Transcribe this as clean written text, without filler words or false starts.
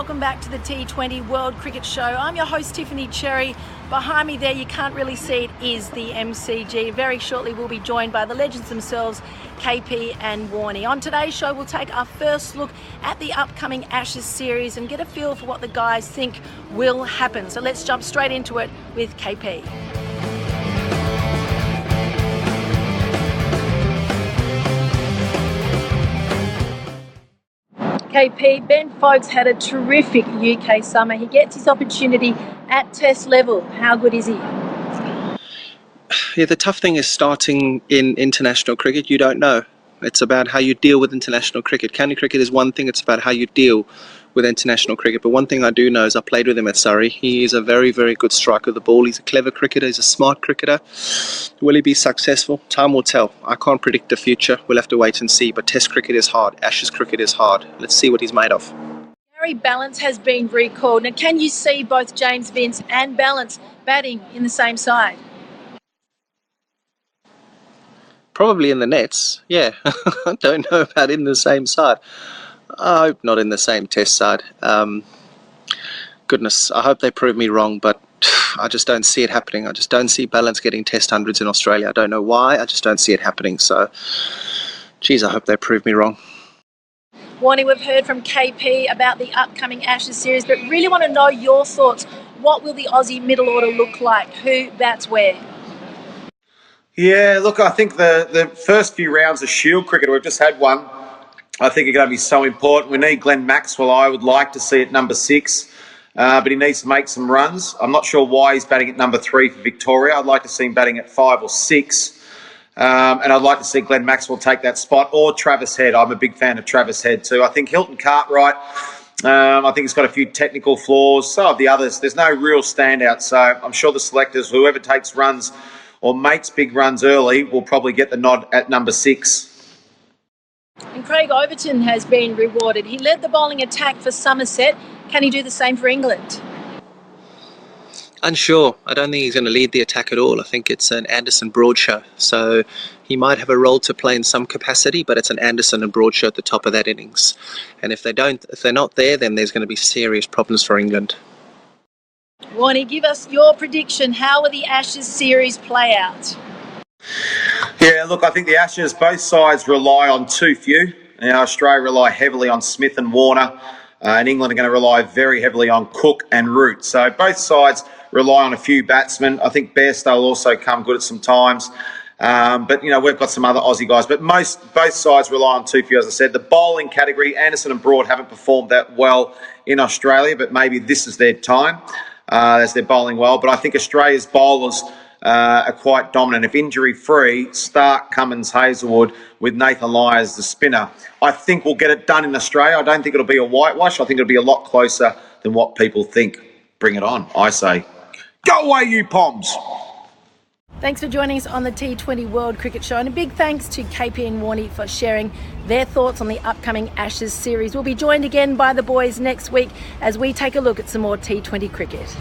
welcome back to the T20 World Cricket Show. I'm your host Tiffany Cherry. Behind me there, you can't really see it, is the MCG. Very shortly we'll be joined by the legends themselves, KP and Warnie. On today's show we'll take our first look at the upcoming Ashes series and get a feel for what the guys think will happen. So let's jump straight into it with KP. KP, Ben Foakes had a terrific UK summer. He gets his opportunity at Test level. How good is he? Yeah, the tough thing is starting in international cricket. You don't know. It's about how you deal with international cricket. County cricket is one thing. It's about how you deal with international cricket. But one thing I do know is I played with him at Surrey. He is a very, very good striker of the ball. He's a clever cricketer. He's a smart cricketer. Will he be successful? Time will tell. I can't predict the future. We'll have to wait and see. But Test cricket is hard. Ashes cricket is hard. Let's see what he's made of. BALLANCE has been recalled. Now, can you see both James Vince and BALLANCE batting in the same side? Probably in the nets, yeah. I don't know about in the same side. I hope not in the same Test side. Goodness, I hope they prove me wrong, but I just don't see it happening. I just don't see BALLANCE getting Test hundreds in Australia. I don't know why, I just don't see it happening. So, geez, I hope they prove me wrong. Warnie, we've heard from KP about the upcoming Ashes series, but really want to know your thoughts. What will the Aussie middle order look like? Who bats where? Yeah, look, I think the first few rounds of Shield cricket, we've just had one, I think are going to be so important. We need Glenn Maxwell, I would like to see at number 6, but he needs to make some runs. I'm not sure why he's batting at number 3 for Victoria. I'd like to see him batting at 5 or 6, and I'd like to see Glenn Maxwell take that spot, or Travis Head. I'm a big fan of Travis Head too. I think Hilton Cartwright, I think he's got a few technical flaws. So have the others. There's no real standout, so I'm sure the selectors, whoever takes runs or makes big runs early, will probably get the nod at number 6. And Craig Overton has been rewarded. He led the bowling attack for Somerset. Can he do the same for England? Unsure. I don't think he's going to lead the attack at all. I think it's an Anderson Broad show. So he might have a role to play in some capacity, but it's an Anderson and Broad show at the top of that innings. And if they're not there, then there's going to be serious problems for England. Warnie, give us your prediction. How will the Ashes series play out? Yeah, look, I think the Ashes, both sides rely on too few. Now, Australia rely heavily on Smith and Warne, and England are going to rely very heavily on Cook and Root. So both sides rely on a few batsmen. I think Bairstow will also come good at some times. But, you know, we've got some other Aussie guys. But both sides rely on too few, as I said. The bowling category, Anderson and Broad haven't performed that well in Australia, but maybe this is their time. As they're bowling well, but I think Australia's bowlers are quite dominant. If injury-free, Stark, Cummins, Hazelwood with Nathan Lyon as the spinner, I think we'll get it done in Australia. I don't think it'll be a whitewash. I think it'll be a lot closer than what people think. Bring it on, I say. Go away, you Poms! Thanks for joining us on the T20 World Cricket Show, and a big thanks to KP and Warnie for sharing their thoughts on the upcoming Ashes series. We'll be joined again by the boys next week as we take a look at some more T20 cricket.